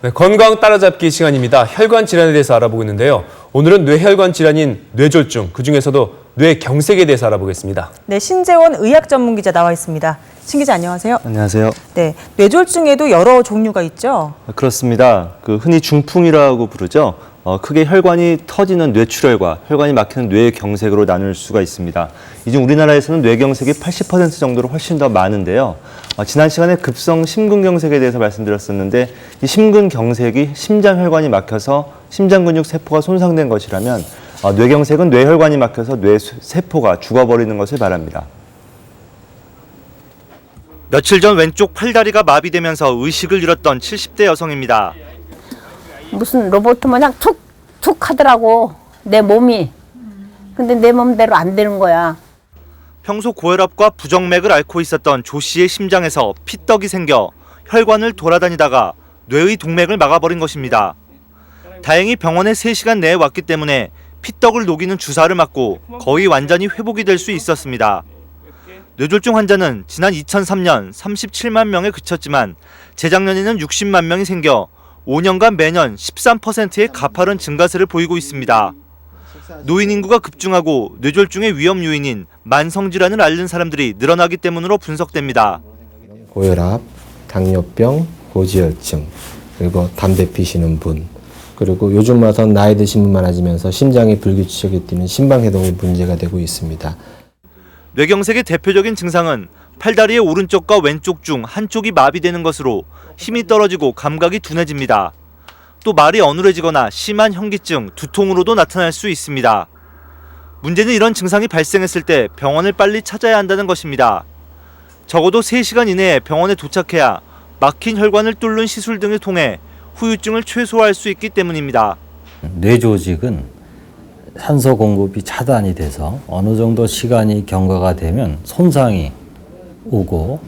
네, 건강 따라잡기 시간입니다. 혈관 질환에 대해서 알아보고 있는데요. 오늘은 뇌혈관 질환인 뇌졸중, 그중에서도 뇌경색에 대해서 알아보겠습니다. 네, 신재원 의학 전문 기자 나와 있습니다. 신 기자 안녕하세요. 안녕하세요. 네, 뇌졸중에도 여러 종류가 있죠? 그렇습니다. 흔히 중풍이라고 부르죠. 크게 혈관이 터지는 뇌출혈과 혈관이 막히는 뇌경색으로 나눌 수가 있습니다. 이 중 우리나라에서는 뇌경색이 80% 정도로 훨씬 더 많은데요. 지난 시간에 급성 심근경색에 대해서 말씀드렸었는데 이 심근경색이 심장혈관이 막혀서 심장근육 세포가 손상된 것이라면 뇌경색은 뇌혈관이 막혀서 뇌세포가 죽어버리는 것을 말합니다. 며칠 전 왼쪽 팔다리가 마비되면서 의식을 잃었던 70대 여성입니다. 무슨 로봇 마냥 툭툭 하더라고, 내 몸이. 근데 내 맘대로 안 되는 거야. 평소 고혈압과 부정맥을 앓고 있었던 조 씨의 심장에서 피떡이 생겨 혈관을 돌아다니다가 뇌의 동맥을 막아버린 것입니다. 다행히 병원에 3시간 내에 왔기 때문에 피떡을 녹이는 주사를 맞고 거의 완전히 회복이 될 수 있었습니다. 뇌졸중 환자는 지난 2003년 37만 명에 그쳤지만 재작년에는 60만 명이 생겨 5년간 매년 13%의 가파른 증가세를 보이고 있습니다. 노인 인구가 급증하고 뇌졸중의 위험 요인인 만성질환을 앓는 사람들이 늘어나기 때문으로 분석됩니다. 고혈압, 당뇨병, 고지혈증, 그리고 담배 피시는 분, 그리고 요즘 와서 나이 드신 분 많아지면서 심장이 불규칙하게 뛰는 심방해동이 문제가 되고 있습니다. 뇌경색의 대표적인 증상은 팔다리의 오른쪽과 왼쪽 중 한쪽이 마비되는 것으로 힘이 떨어지고 감각이 둔해집니다. 또 말이 어눌해지거나 심한 현기증, 두통으로도 나타날 수 있습니다. 문제는 이런 증상이 발생했을 때 병원을 빨리 찾아야 한다는 것입니다. 적어도 3시간 이내에 병원에 도착해야 막힌 혈관을 뚫는 시술 등을 통해 후유증을 최소화할 수 있기 때문입니다. 뇌조직은 산소 공급이 차단이 돼서 어느 정도 시간이 경과가 되면 손상이 오고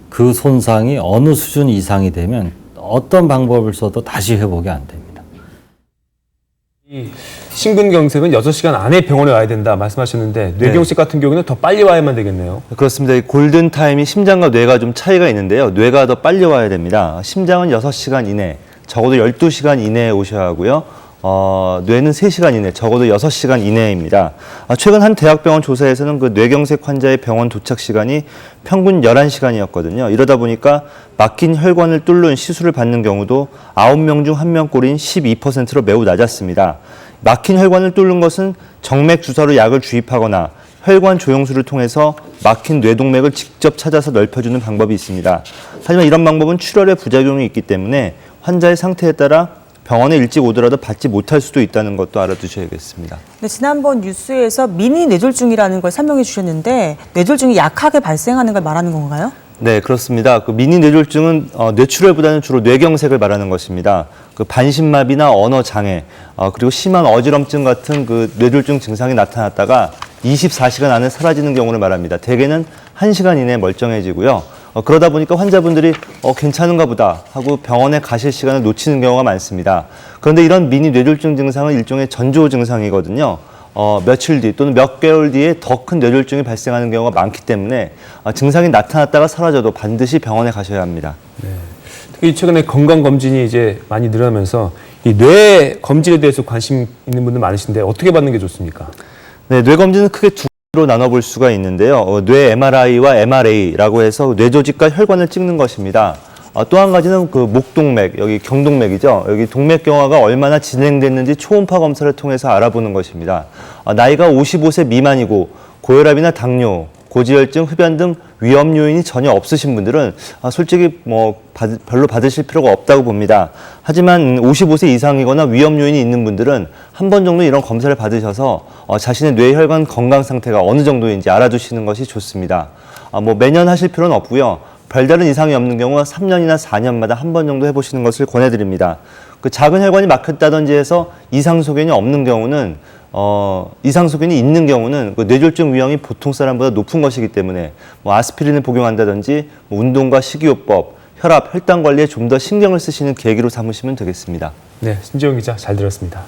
그 손상이 어느 수준 이상이 되면 어떤 방법을 써도 다시 회복이 안 됩니다. 이 심근경색은 6시간 안에 병원에 와야 된다 말씀하셨는데 뇌경색 같은 경우는 더 빨리 와야만 되겠네요. 그렇습니다. 이 골든타임이 심장과 뇌가 좀 차이가 있는데요. 뇌가 더 빨리 와야 됩니다. 심장은 6시간 이내, 적어도 12시간 이내에 오셔야 하고요. 뇌는 3시간 이내, 적어도 6시간 이내입니다. 최근 한 대학병원 조사에서는 그 뇌경색 환자의 병원 도착 시간이 평균 11시간이었거든요. 이러다 보니까 막힌 혈관을 뚫는 시술을 받는 경우도 9명 중 1명꼴인 12%로 매우 낮았습니다. 막힌 혈관을 뚫는 것은 정맥 주사로 약을 주입하거나 혈관 조영술을 통해서 막힌 뇌동맥을 직접 찾아서 넓혀주는 방법이 있습니다. 하지만 이런 방법은 출혈의 부작용이 있기 때문에 환자의 상태에 따라 병원에 일찍 오더라도 받지 못할 수도 있다는 것도 알아두셔야겠습니다. 네, 지난번 뉴스에서 미니 뇌졸중이라는 걸 설명해 주셨는데 뇌졸중이 약하게 발생하는 걸 말하는 건가요? 네, 그렇습니다. 그 미니 뇌졸중은 뇌출혈보다는 주로 뇌경색을 말하는 것입니다. 그 반신마비나 언어 장애, 그리고 심한 어지럼증 같은 그 뇌졸중 증상이 나타났다가 24시간 안에 사라지는 경우를 말합니다. 대개는 1시간 이내에 멀쩡해지고요. 그러다 보니까 환자분들이 괜찮은가 보다 하고 병원에 가실 시간을 놓치는 경우가 많습니다. 그런데 이런 미니 뇌졸중 증상은 일종의 전조 증상이거든요. 며칠 뒤 또는 몇 개월 뒤에 더 큰 뇌졸중이 발생하는 경우가 많기 때문에 증상이 나타났다가 사라져도 반드시 병원에 가셔야 합니다. 네. 특히 최근에 건강검진이 이제 많이 늘어나면서 이 뇌 검진에 대해서 관심 있는 분들 많으신데 어떻게 받는 게 좋습니까? 네, 뇌검진은 크게 두 로 나눠볼 수가 있는데요. 뇌 MRI와 MRA라고 해서 뇌조직과 혈관을 찍는 것입니다. 또 한 가지는 그 목동맥, 여기 경동맥이죠. 여기 동맥경화가 얼마나 진행됐는지 초음파 검사를 통해서 알아보는 것입니다. 나이가 55세 미만이고 고혈압이나 당뇨, 고지혈증, 흡연 등 위험 요인이 전혀 없으신 분들은 솔직히 별로 받으실 필요가 없다고 봅니다. 하지만 55세 이상이거나 위험 요인이 있는 분들은 한 번 정도 이런 검사를 받으셔서 자신의 뇌혈관 건강 상태가 어느 정도인지 알아두시는 것이 좋습니다. 매년 하실 필요는 없고요. 별다른 이상이 없는 경우는 3년이나 4년마다 한 번 정도 해보시는 것을 권해드립니다. 그 작은 혈관이 막혔다든지 해서 이상 소견이 없는 경우는 이상 소견이 있는 경우는 그 뇌졸중 위험이 보통 사람보다 높은 것이기 때문에 아스피린을 복용한다든지 운동과 식이요법, 혈압, 혈당 관리에 좀 더 신경을 쓰시는 계기로 삼으시면 되겠습니다. 네, 신재원 기자 잘 들었습니다.